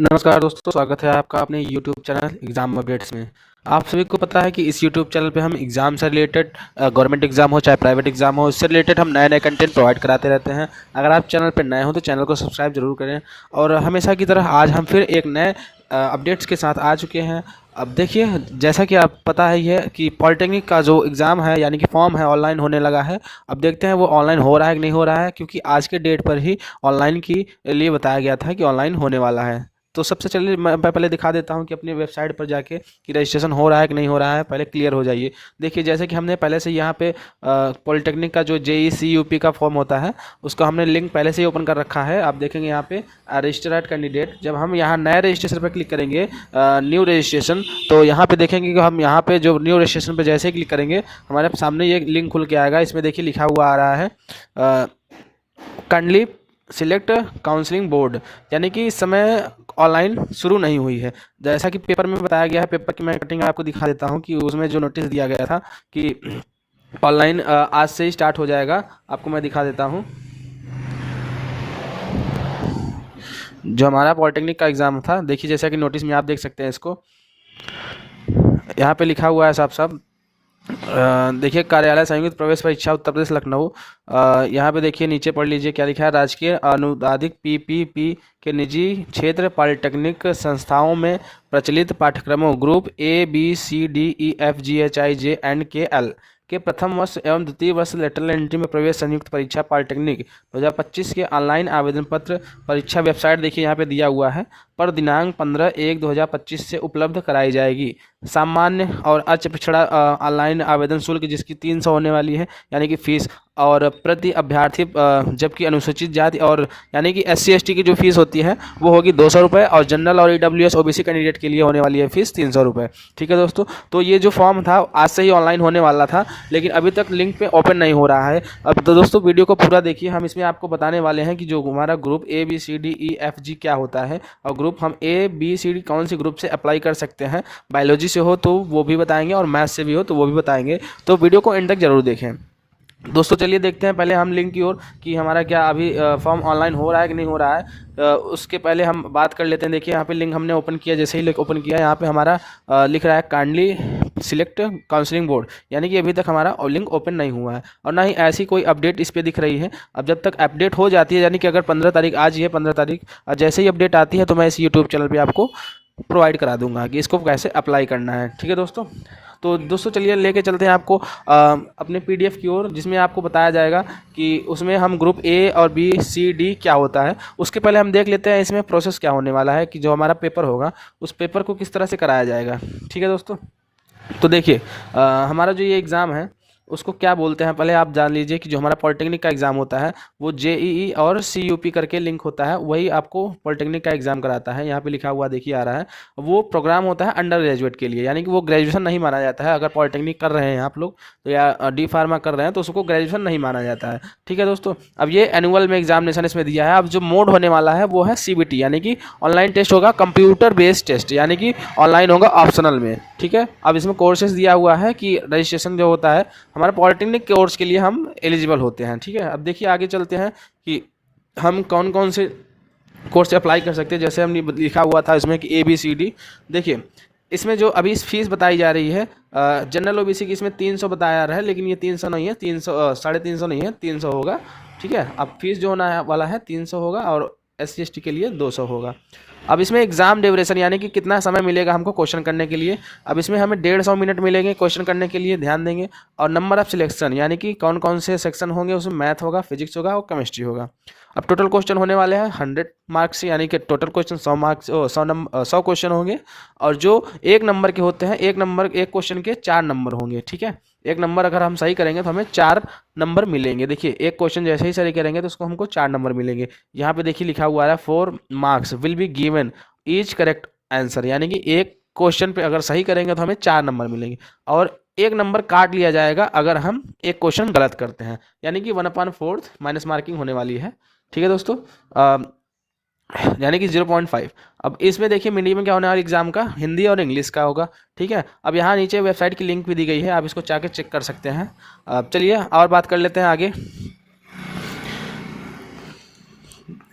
नमस्कार दोस्तों, स्वागत है आपका अपने YouTube चैनल एग्ज़ाम अपडेट्स में। आप सभी को पता है कि इस YouTube चैनल पे हम एग्ज़ाम से रिलेटेड गवर्नमेंट एग्ज़ाम हो चाहे प्राइवेट एग्ज़ाम हो, इससे रिलेटेड हम नए नए कंटेंट प्रोवाइड कराते रहते हैं। अगर आप चैनल पे नए हो तो चैनल को सब्सक्राइब जरूर करें। और हमेशा की तरह आज हम फिर एक नए अपडेट्स के साथ आ चुके हैं। अब देखिए, जैसा कि आप पता है ही है कि पॉलिटेक्निक का जो एग्ज़ाम है यानी कि फॉर्म है ऑनलाइन होने लगा है। अब देखते हैं वो ऑनलाइन हो रहा है कि नहीं हो रहा है, क्योंकि आज के डेट पर ही ऑनलाइन की लिए बताया गया था कि ऑनलाइन होने वाला है। तो सबसे चलिए मैं पहले दिखा देता हूं कि अपनी वेबसाइट पर जाके कि रजिस्ट्रेशन हो रहा है कि नहीं हो रहा है, पहले क्लियर हो जाइए। देखिए, जैसे कि हमने पहले से यहाँ पे पॉलिटेक्निक का जो JEC-UP का फॉर्म होता है उसका हमने लिंक पहले से ही ओपन कर रखा है। आप देखेंगे यहाँ पे रजिस्टर एट कैंडिडेट, जब हम यहाँ नए रजिस्ट्रेशन पर क्लिक करेंगे न्यू रजिस्ट्रेशन, तो यहाँ पे देखेंगे कि हम यहाँ पे जो न्यू रजिस्ट्रेशन पर जैसे ही क्लिक करेंगे हमारे सामने ये लिंक खुल के आएगा। इसमें देखिए लिखा हुआ आ रहा है काइंडली सिलेक्ट काउंसलिंग बोर्ड, यानी कि इस समय ऑनलाइन शुरू नहीं हुई है। जैसा कि पेपर में बताया गया है, पेपर की मैं कटिंग आपको दिखा देता हूं कि उसमें जो नोटिस दिया गया था कि ऑनलाइन आज से ही स्टार्ट हो जाएगा। आपको मैं दिखा देता हूं जो हमारा पॉलिटेक्निक का एग्ज़ाम था। देखिए, जैसा कि नोटिस में आप देख सकते हैं, इसको यहाँ पे लिखा हुआ है साफ साफ। देखिए, कार्यालय संयुक्त प्रवेश परीक्षा उत्तर प्रदेश लखनऊ। यहाँ पे देखिए नीचे पढ़ लीजिए क्या लिखा है। राजकीय अनुदानित PPP के निजी क्षेत्र पॉलिटेक्निक संस्थाओं में प्रचलित पाठ्यक्रमों group A B C D E F G H I J N K L के प्रथम वर्ष एवं द्वितीय वर्ष लेटरल एंट्री में प्रवेश संयुक्त परीक्षा पॉलिटेक्निक 2025 के ऑनलाइन आवेदन पत्र परीक्षा वेबसाइट देखिए यहाँ पे दिया हुआ है पर दिनांक 15/1/2025 से उपलब्ध कराई जाएगी। सामान्य और अच्च पिछड़ा ऑनलाइन आवेदन शुल्क जिसकी 300 होने वाली है यानी कि फीस, और प्रति अभ्यर्थी जबकि अनुसूचित जाति और यानी कि SC ST की जो फीस होती है वो होगी 200 रुपये, और जनरल और EWS OBC कैंडिडेट के लिए होने वाली है फीस 300 रुपये। ठीक है दोस्तों, तो ये जो फॉर्म था आज से ही ऑनलाइन होने वाला था, लेकिन अभी तक लिंक पे ओपन नहीं हो रहा है। अब तो दोस्तों वीडियो को पूरा देखिए, हम इसमें आपको बताने वाले हैं कि जो हमारा ग्रुप ABCDEFG क्या होता है, और ग्रुप हम ABCD कौन सी ग्रुप से अप्लाई कर सकते हैं। बायोलॉजी से हो तो वो भी बताएंगे और मैथ्स से भी हो तो वो भी बताएंगे, तो वीडियो को एंड तक जरूर देखें। दोस्तों चलिए देखते हैं पहले हम लिंक की ओर कि हमारा क्या अभी फॉर्म ऑनलाइन हो रहा है कि नहीं हो रहा है। उसके पहले हम बात कर लेते हैं। देखिए यहाँ पे लिंक हमने ओपन किया, जैसे ही लिंक ओपन किया यहाँ पे हमारा लिख रहा है काइंडली सिलेक्ट काउंसलिंग बोर्ड, यानी कि अभी तक हमारा लिंक ओपन नहीं हुआ है और ना ही ऐसी कोई अपडेट इस पर दिख रही है। अब जब तक अपडेट हो जाती है, यानी कि अगर 15 तारीख आज ही है 15 तारीख, और जैसे ही अपडेट आती है तो मैं इस यूट्यूब चैनल पर आपको प्रोवाइड करा दूंगा कि इसको कैसे अप्लाई करना है। ठीक है दोस्तों, तो दोस्तों चलिए लेके चलते हैं आपको अपने PDF की ओर, जिसमें आपको बताया जाएगा कि उसमें हम ग्रुप A और B C D क्या होता है। उसके पहले हम देख लेते हैं इसमें प्रोसेस क्या होने वाला है, कि जो हमारा पेपर होगा उस पेपर को किस तरह से कराया जाएगा। ठीक है दोस्तों, तो देखिए हमारा जो ये एग्ज़ाम है उसको क्या बोलते हैं, पहले आप जान लीजिए कि जो हमारा पॉलिटेक्निक का एग्ज़ाम होता है वो JEE और CUP करके लिंक होता है, वही आपको पॉलिटेक्निक का एग्ज़ाम कराता है। यहाँ पे लिखा हुआ देखिए आ रहा है, वो प्रोग्राम होता है अंडर ग्रेजुएट के लिए, यानी कि वो ग्रेजुएशन नहीं माना जाता है। अगर पॉलिटेक्निक कर रहे हैं आप लोग तो या D Pharma कर रहे हैं तो उसको ग्रेजुएशन नहीं माना जाता है। ठीक है दोस्तों, अब ये एनुअल में एग्जामिनेशन इसमें दिया है। अब जो मोड होने वाला है वो है CBT, यानी कि ऑनलाइन टेस्ट होगा, कंप्यूटर बेस्ड टेस्ट, यानी कि ऑनलाइन होगा ऑप्शनल में। ठीक है, अब इसमें कोर्सेज दिया हुआ है कि रजिस्ट्रेशन जो होता है हमारे पॉलिटेक्निक कोर्स के लिए हम एलिजिबल होते हैं। ठीक है, अब देखिए आगे चलते हैं कि हम कौन कौन से कोर्स अप्लाई कर सकते हैं। जैसे हमने लिखा हुआ था इसमें कि ABCD, देखिए इसमें जो अभी फीस बताई जा रही है जनरल OBC की इसमें 300 बताया जा रहा है, लेकिन ये 300 नहीं है, 300 350 नहीं है, 300 होगा। ठीक है, अब फीस जो होना वाला है 300 होगा और SC ST के लिए 200 होगा। अब इसमें एग्जाम ड्यूरेशन यानी कि कितना समय मिलेगा हमको क्वेश्चन करने के लिए। अब इसमें हमें 150 मिनट मिलेंगे क्वेश्चन करने के लिए, ध्यान देंगे। और नंबर ऑफ सिलेक्शन यानी कि कौन कौन से सेक्शन होंगे, उसमें मैथ होगा, फिजिक्स होगा और केमिस्ट्री होगा। अब टोटल क्वेश्चन होने वाले हैं 100 मार्क्स, यानी कि टोटल क्वेश्चन 100 मार्क्स 100 क्वेश्चन होंगे। और जो 1 नंबर के होते हैं, एक क्वेश्चन के 4 नंबर होंगे। ठीक है, 1 नंबर अगर हम सही करेंगे तो हमें 4 नंबर मिलेंगे। देखिए एक क्वेश्चन जैसे ही सही करेंगे तो उसको हमको 4 नंबर मिलेंगे। यहाँ पे देखिए लिखा हुआ है 4 marks will be given each correct answer, यानी कि एक क्वेश्चन पे अगर सही करेंगे तो हमें 4 नंबर मिलेंगे, और 1 नंबर काट लिया जाएगा अगर हम एक क्वेश्चन गलत करते हैं, यानी कि 1/4 माइनस मार्किंग होने वाली है। ठीक है दोस्तों, यानी कि 0.5। अब इसमें देखिए मिनिमम क्या होने वाला एग्जाम का, हिंदी और इंग्लिश का होगा। ठीक है, अब यहाँ नीचे वेबसाइट की लिंक भी दी गई है, आप इसको जाके चेक कर सकते हैं। अब चलिए और बात कर लेते हैं आगे।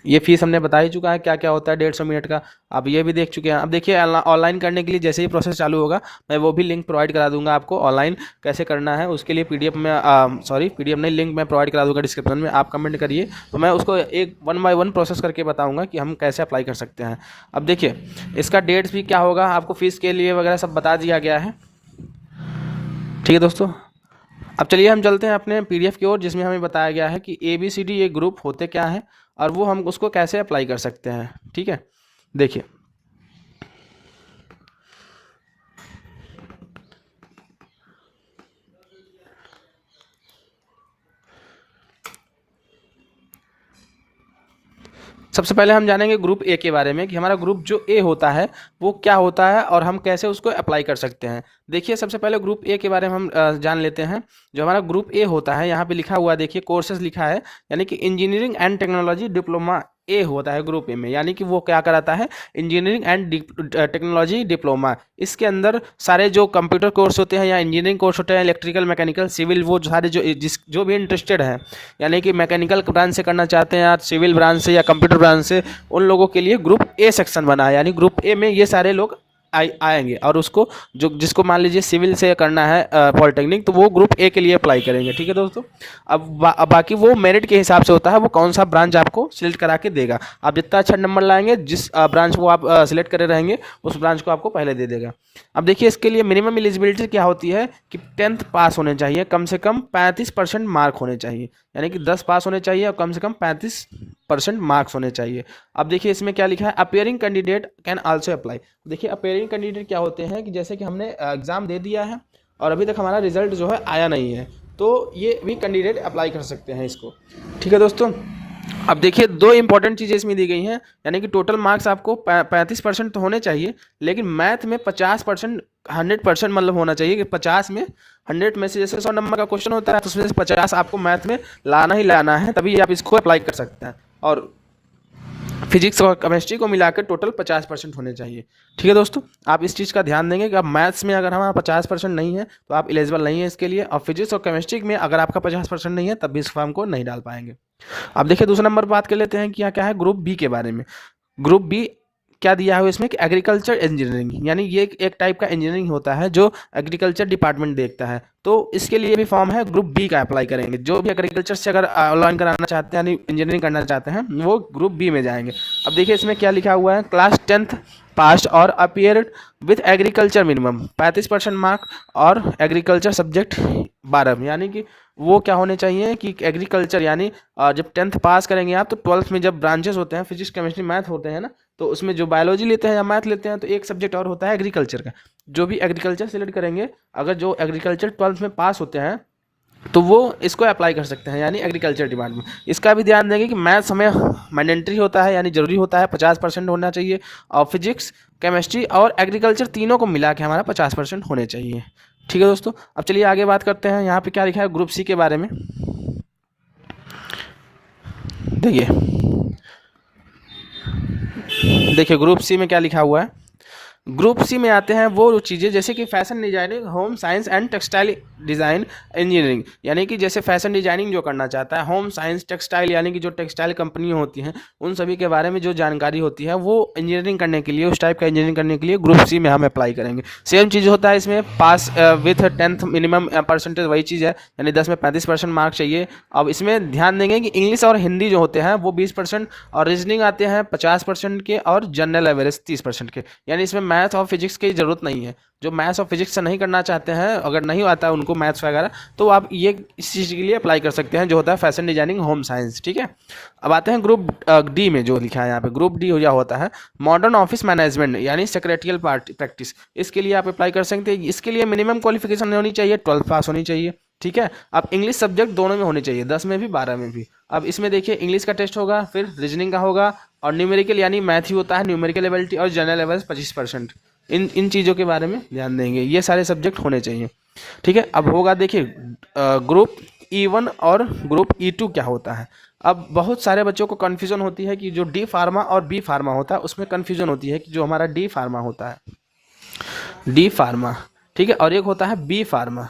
ये फीस हमने बता ही चुका है क्या क्या होता है 150 मिनट का, आप ये भी देख चुके हैं। अब देखिए ऑनलाइन करने के लिए जैसे ही प्रोसेस चालू होगा मैं वो भी लिंक प्रोवाइड करा दूंगा आपको, ऑनलाइन कैसे करना है उसके लिए पीडीएफ में पीडीएफ नहीं, लिंक मैं प्रोवाइड करा दूंगा डिस्क्रिप्शन में, आप कमेंट करिए तो मैं उसको एक 1 बाय 1 प्रोसेस करके बताऊँगा कि हम कैसे अप्लाई कर सकते हैं। अब देखिए इसका डेट्स भी क्या होगा, आपको फीस के लिए वगैरह सब बता दिया गया है। ठीक है दोस्तों, अब चलिए हम चलते हैं अपने पीडीएफ की ओर जिसमें हमें बताया गया है कि ABCD ये ग्रुप होते क्या हैं और वो हम उसको कैसे अप्लाई कर सकते हैं। ठीक है, देखिए सबसे पहले हम जानेंगे ग्रुप ए के बारे में कि हमारा ग्रुप जो ए होता है वो क्या होता है और हम कैसे उसको अप्लाई कर सकते हैं। देखिए सबसे पहले ग्रुप ए के बारे में हम जान लेते हैं। जो हमारा ग्रुप ए होता है यहाँ पे लिखा हुआ है, देखिए कोर्सेज लिखा है, यानी कि इंजीनियरिंग एंड टेक्नोलॉजी डिप्लोमा ए होता है ग्रुप ए में, यानी कि वो क्या कराता है, इंजीनियरिंग एंड टेक्नोलॉजी डिप्लोमा। इसके अंदर सारे जो कंप्यूटर कोर्स होते हैं या इंजीनियरिंग कोर्स होते हैं, इलेक्ट्रिकल, मैकेनिकल, सिविल, वो सारे जो भी इंटरेस्टेड हैं, यानी कि मैकेनिकल ब्रांच से करना चाहते हैं या सिविल ब्रांच से या कंप्यूटर ब्रांच से, उन लोगों के लिए ग्रुप ए सेक्शन बना है। यानी ग्रुप ए में ये सारे लोग आएंगे और उसको जो जिसको मान लीजिए सिविल से करना है पॉलिटेक्निक, तो वो ग्रुप ए के लिए अप्लाई करेंगे। ठीक है दोस्तों, अब बाकी वो मेरिट के हिसाब से होता है, वो कौन सा ब्रांच आपको सिलेक्ट करा के देगा। आप जितना अच्छा नंबर लाएंगे, जिस ब्रांच को आप सिलेक्ट करे रहेंगे उस ब्रांच को आपको पहले दे देगा। अब देखिए इसके लिए मिनिमम एलिजिबिलिटी क्या होती है कि 10th पास होने चाहिए, कम से कम 35% मार्क होने चाहिए, यानी कि 10 पास होने चाहिए और कम से कम 35% मार्क्स होने चाहिए। अब देखिए इसमें क्या लिखा है, appearing candidate can also apply. देखिए अपेयरिंग कैंडिडेट क्या होते हैं कि जैसे कि हमने एग्ज़ाम दे दिया है और अभी तक हमारा रिजल्ट जो है आया नहीं है, तो ये भी कैंडिडेट अप्लाई कर सकते हैं इसको। ठीक है दोस्तों, अब देखिए 2 इंपॉर्टेंट चीज़ें इसमें दी गई हैं, यानी कि टोटल मार्क्स आपको 35% तो होने चाहिए, लेकिन मैथ में 50%, 100% मतलब होना चाहिए कि 50 में 100 में से जैसे 100 नंबर का क्वेश्चन होता है तो उसमें से 50 आपको मैथ में लाना ही लाना है, तभी आप इसको अप्लाई कर सकते हैं। और फिजिक्स और केमिस्ट्री को मिलाकर टोटल 50% होने चाहिए। ठीक है दोस्तों, आप इस चीज़ का ध्यान देंगे कि अब मैथ्स में अगर हमारा 50% नहीं है तो आप एलिजिबल नहीं है इसके लिए, और फिजिक्स और केमिस्ट्री में अगर आपका 50% नहीं है तब भी इस फॉर्म को नहीं डाल पाएंगे। अब देखिए दूसरा नंबर बात कर लेते हैं कि यहाँ क्या है ग्रुप बी के बारे में। ग्रुप बी क्या दिया है इसमें कि एग्रीकल्चर इंजीनियरिंग, यानी ये एक टाइप का इंजीनियरिंग होता है जो एग्रीकल्चर डिपार्टमेंट देखता है, तो इसके लिए भी फॉर्म है ग्रुप बी का अप्लाई करेंगे। जो भी एग्रीकल्चर से अगर ऑनलाइन कराना चाहते हैं यानी इंजीनियरिंग करना चाहते हैं वो ग्रुप बी में जाएंगे। अब देखिए इसमें क्या लिखा हुआ है, क्लास 10th पास्ट और appeared with agriculture minimum 35% mark और एग्रीकल्चर सब्जेक्ट 12, यानी कि वो क्या होने चाहिए कि एग्रीकल्चर, यानी जब 10th पास करेंगे आप तो 12th में जब ब्रांचेस होते हैं फिजिक्स केमिस्ट्री मैथ होते हैं ना, तो उसमें जो बायोलॉजी लेते हैं या मैथ लेते हैं तो एक सब्जेक्ट और होता है एग्रीकल्चर का। जो भी एग्रीकल्चर सेलेक्ट करेंगे, अगर जो एग्रीकल्चर 12th में पास होते हैं तो वो इसको अप्लाई कर सकते हैं, यानी एग्रीकल्चर डिपार्टमेंट। इसका भी ध्यान देंगे कि मैथ्स हमें मैंडेटरी होता है, यानी ज़रूरी होता है, 50% होना चाहिए, और फिजिक्स, केमिस्ट्री और एग्रीकल्चर तीनों को मिला के हमारा 50% होने चाहिए। ठीक है दोस्तों, अब चलिए आगे बात करते हैं। यहाँ पे क्या लिखा है ग्रुप सी के बारे में, देखिए ग्रुप सी में क्या लिखा हुआ है। ग्रुप सी में आते हैं वो चीज़ें जैसे कि fashion designing, home science and textile design engineering, यानी कि जैसे फैशन डिजाइनिंग जो करना चाहता है, होम साइंस, टेक्सटाइल, यानी कि जो टेक्सटाइल कंपनी होती हैं उन सभी के बारे में जो जानकारी होती है वो इंजीनियरिंग करने के लिए, उस टाइप का इंजीनियरिंग करने के लिए ग्रुप सी में हम अप्लाई करेंगे। सेम चीज़ होता है इसमें, पास विथ 10th मिनिमम परसेंटेज, वही चीज़ है, यानी 10 में 35% मार्क्स चाहिए। अब इसमें ध्यान देंगे कि इंग्लिश और हिंदी जो होते हैं वो 20% और रीजनिंग आते हैं 50% के और जनरल एवरेज 30% के, यानी इसमें मैथ और फिजिक्स की ज़रूरत नहीं है। जो मैथ्स और फिजिक्स से नहीं करना चाहते हैं, अगर नहीं आता है उनको मैथ्स वगैरह, तो आप ये इस चीज़ के लिए अप्लाई कर सकते हैं जो होता है फैशन डिजाइनिंग, होम साइंस। ठीक है, अब आते हैं ग्रुप डी में। जो लिखा है यहाँ पे ग्रुप डी हो होता है मॉडर्न ऑफिस मैनेजमेंट, यानी सेक्रेटरियल प्रैक्टिस। इसके लिए आप अप्लाई कर सकते हैं। इसके लिए मिनिमम क्वालिफिकेशन होनी चाहिए, 12th पास होनी चाहिए। ठीक है, अब इंग्लिश सब्जेक्ट दोनों में होने चाहिए, 10 में भी 12 में भी। अब इसमें देखिए इंग्लिश का टेस्ट होगा, फिर रीजनिंग का होगा, और न्यूमेरिकल यानी मैथ ही होता है, न्यूमेरिकल एबिलिटी, और जनरल एवरेज 25%। इन चीज़ों के बारे में ध्यान देंगे, ये सारे सब्जेक्ट होने चाहिए। ठीक है, अब होगा देखिए ग्रुप E1 और ग्रुप E2 क्या होता है। अब बहुत सारे बच्चों को कन्फ्यूजन होती है कि जो डी फार्मा और बी फार्मा होता है उसमें कन्फ्यूजन होती है कि जो हमारा डी फार्मा होता है, डी फार्मा, ठीक है, और एक होता है बी फार्मा।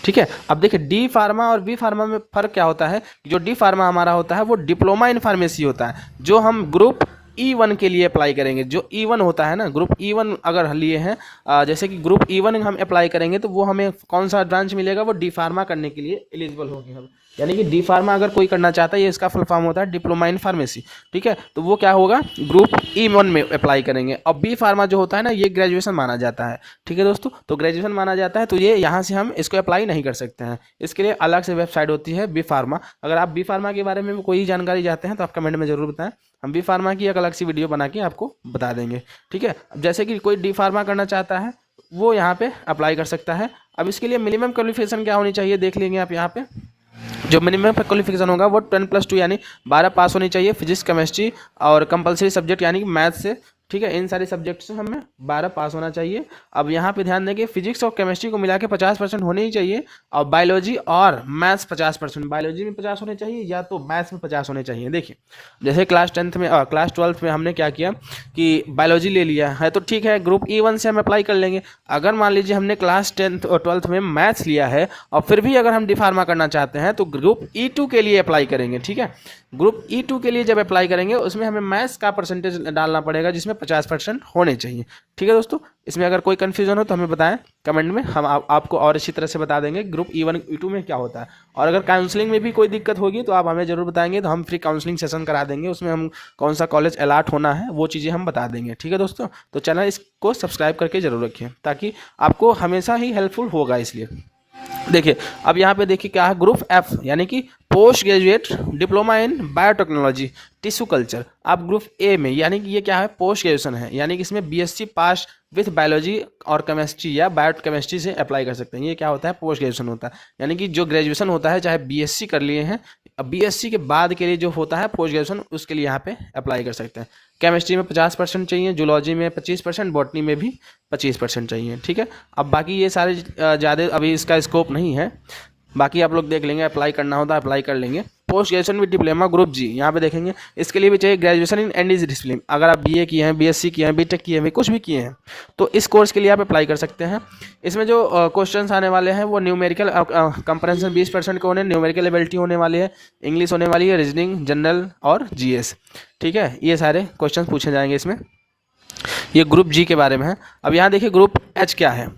ठीक है। अब देखिए डी फार्मा और बी फार्मा में फ़र्क क्या होता है, जो डी फार्मा हमारा होता है वो डिप्लोमा इन फार्मेसी होता है, जो हम ग्रुप E1 के लिए अप्लाई करेंगे। जो E1 होता है ना, ग्रुप E1 अगर लिए हैं, जैसे कि ग्रुप E1 हम अप्लाई करेंगे तो वो हमें कौन सा ब्रांच मिलेगा, वो डी फार्मा करने के लिए एलिजिबल होंगे हम। यानी कि डी फार्मा अगर कोई करना चाहता है, ये इसका फुल फॉर्म होता है डिप्लोमा इन फार्मेसी, ठीक है। तो वो क्या होगा, ग्रुप E1 में अप्लाई करेंगे। और बी फार्मा जो होता है ना, ये ग्रेजुएशन माना जाता है, ठीक है दोस्तों। तो ग्रेजुएशन माना जाता है, तो ये यहाँ से हम इसको अप्लाई नहीं कर सकते हैं। इसके लिए अलग से वेबसाइट होती है बी फार्मा। अगर आप बी फार्मा के बारे में कोई जानकारी चाहते हैं तो आप कमेंट में जरूर बताएं, हम बी फार्मा की एक अलग सी वीडियो बना के आपको बता देंगे, ठीक है। अब जैसे कि कोई डी फार्मा करना चाहता है वो यहाँ पे अप्लाई कर सकता है। अब इसके लिए मिनिमम क्वालिफिकेशन क्या होनी चाहिए देख लेंगे आप यहाँ पे। जो मिनिमम क्वालिफिकेशन होगा वो 10+2 यानी 12 पास होनी चाहिए, फिजिक्स केमिस्ट्री और कंपलसरी सब्जेक्ट यानी कि मैथ से, ठीक है। इन सारे सब्जेक्ट से हमें 12 पास होना चाहिए। अब यहाँ पे ध्यान दें कि फिजिक्स और केमिस्ट्री को मिला के 50% होने ही चाहिए, और बायोलॉजी और मैथ्स 50%, बायोलॉजी में 50 होने चाहिए या तो मैथ्स में 50 होने चाहिए। देखिए जैसे क्लास 12th में हमने क्या किया कि बायोलॉजी ले लिया है, तो ठीक है, ग्रुप E1 से हम अप्लाई कर लेंगे। अगर मान लीजिए हमने क्लास 10th और 12th में मैथ्स लिया है और फिर भी अगर हम डी फार्मा करना चाहते हैं तो ग्रुप E2 के लिए अप्लाई करेंगे, ठीक है। ग्रुप E2 के लिए जब अप्लाई करेंगे उसमें हमें मैथ्स का परसेंटेज डालना पड़ेगा जिसमें 50% होने चाहिए, ठीक है दोस्तों। इसमें अगर कोई कन्फ्यूजन हो तो हमें बताएं कमेंट में, हम आपको और अच्छी तरह से बता देंगे ग्रुप E1 E2 में क्या होता है। और अगर काउंसलिंग में भी कोई दिक्कत होगी तो आप हमें जरूर बताएंगे, तो हम फ्री काउंसलिंग सेशन करा देंगे, उसमें हम कौन सा कॉलेज अलॉट होना है वो चीज़ें हम बता देंगे, ठीक है दोस्तों। तो चैनल इसको सब्सक्राइब करके जरूर रखिए ताकि आपको हमेशा ही हेल्पफुल होगा। इसलिए देखिए अब यहाँ पे देखिए क्या है, ग्रुप F यानी कि post graduate diploma in biotechnology tissue culture. आप ग्रुप ए में, यानी कि ये क्या है, पोस्ट ग्रेजुएशन है, यानी कि इसमें BSc पास विथ बायोलॉजी और केमिस्ट्री या बायो केमिस्ट्री से अप्लाई कर सकते हैं। ये क्या होता है, पोस्ट ग्रेजुएशन होता है, यानी कि जो ग्रेजुएशन होता है चाहे BSc कर लिए हैं, अब BSc के बाद के लिए जो होता है पोस्ट ग्रेजुएशन, उसके लिए यहाँ पे अप्लाई कर सकते हैं। केमिस्ट्री में 50% चाहिए, जूलॉजी में 25%, बॉटनी में भी 25% चाहिए, ठीक है। अब बाकी ये सारे ज़्यादा अभी इसका स्कोप नहीं है, बाकी आप लोग देख लेंगे, अप्लाई करना होता है अप्लाई कर लेंगे। Post graduation with diploma group जी, यहाँ पे देखेंगे इसके लिए भी चाहिए ग्रेजुएशन इन एनी डिसिप्लिन। अगर आप BA किए हैं, BSc किए हैं, BTech किए हैं, कुछ भी किए हैं तो इस कोर्स के लिए आप अप्लाई कर सकते हैं। इसमें जो क्वेश्चंस आने वाले हैं वो न्यूमेरिकल कंप्रेंशन 20% के होने, न्यूमेरिकल एबिलिटी होने वाली है, इंग्लिश होने वाली है, रीजनिंग, जनरल और GS, ठीक है। ये सारे क्वेश्चन पूछे जाएंगे इसमें। ये ग्रुप जी के बारे में है। अब यहाँ देखिए ग्रुप H क्या है।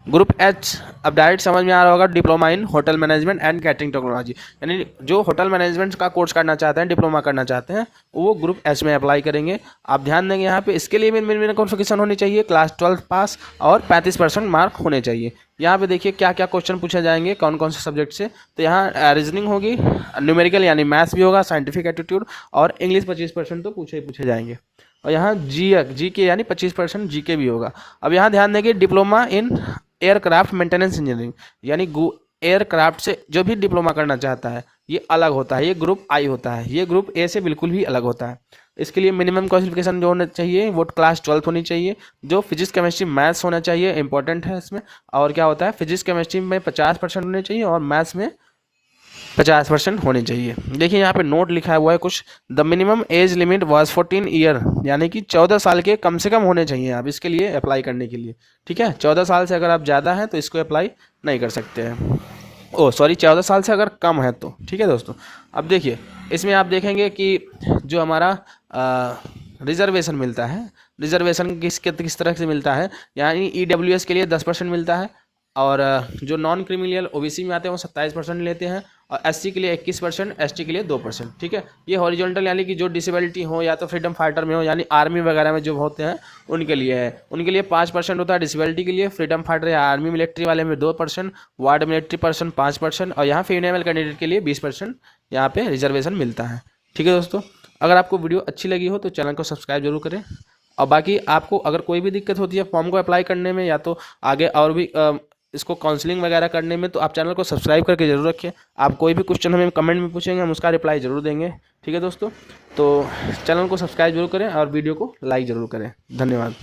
ग्रुप H अब डायरेक्ट समझ में आ रहा होगा, diploma in hotel management and catering technology, यानी जो होटल मैनेजमेंट का कोर्स करना चाहते हैं, डिप्लोमा करना चाहते हैं, वो ग्रुप H में अप्लाई करेंगे। आप ध्यान देंगे यहाँ पे, इसके लिए मिनिमम क्वालिफिकेशन होनी चाहिए क्लास 12 पास और 35% मार्क होने चाहिए। यहाँ पे देखिए क्या क्या क्वेश्चन पूछे जाएंगे, कौन कौन से सब्जेक्ट से। तो यहाँ रीजनिंग होगी, न्यूमेरिकल यानी मैथ्स भी होगा, साइंटिफिक एटीट्यूड और इंग्लिश 25% तो पूछे जाएंगे। और यहाँ GK यानी 25% GK भी होगा। अब यहाँ ध्यान देंगे diploma in aircraft maintenance engineering, यानी एयरक्राफ्ट से जो भी डिप्लोमा करना चाहता है ये अलग होता है, ये ग्रुप I होता है, ये ग्रुप A से बिल्कुल भी अलग होता है। इसके लिए मिनिमम क्वालिफिकेशन जो होना चाहिए वो क्लास 12 होनी चाहिए, जो फिजिक्स केमिस्ट्री मैथ्स होना चाहिए, इंपॉर्टेंट है इसमें। और क्या होता है, फिजिक्स केमिस्ट्री में 50% होने चाहिए और मैथ्स में 50% होने चाहिए। देखिए यहाँ पे नोट लिखा हुआ है कुछ, the minimum age limit was 14 year, यानी कि 14 साल के कम से कम होने चाहिए आप इसके लिए अप्लाई करने के लिए, ठीक है। 14 साल से अगर आप ज़्यादा हैं तो इसको अप्लाई नहीं कर सकते हैं, 14 साल से अगर कम है तो, ठीक है दोस्तों। अब देखिए इसमें आप देखेंगे कि जो हमारा रिजर्वेशन मिलता है, रिजर्वेशन किस तरह से मिलता है, यानी EWS के लिए 10% मिलता है, और जो नॉन क्रिमिनल OBC में आते हैं वो 27% लेते हैं, और SC के लिए 21%, ST के लिए 2%, ठीक है। ये हॉरिजॉन्टल यानी कि जो डिसेबिलिटी हो या तो फ्रीडम फाइटर में हो, यानी आर्मी वगैरह में जो होते हैं उनके लिए है, उनके लिए 5% होता है डिसेबिलिटी के लिए, फ्रीडम फाइटर या आर्मी मिलिट्री वाले में 2%, वार्ड मिलिट्री पर्सन 5%, और यहाँ फीमेल कैंडिडेट के लिए 20% यहाँ पे रिजर्वेशन मिलता है, ठीक है दोस्तों। अगर आपको वीडियो अच्छी लगी हो तो चैनल को सब्सक्राइब जरूर करें, और बाकी आपको अगर कोई भी दिक्कत होती है फॉर्म को अप्लाई करने में या तो आगे और भी इसको काउंसलिंग वगैरह करने में, तो आप चैनल को सब्सक्राइब करके जरूर रखें। आप कोई भी क्वेश्चन हमें कमेंट में पूछेंगे, हम उसका रिप्लाई जरूर देंगे, ठीक है दोस्तों। तो चैनल को सब्सक्राइब जरूर करें और वीडियो को लाइक जरूर करें। धन्यवाद।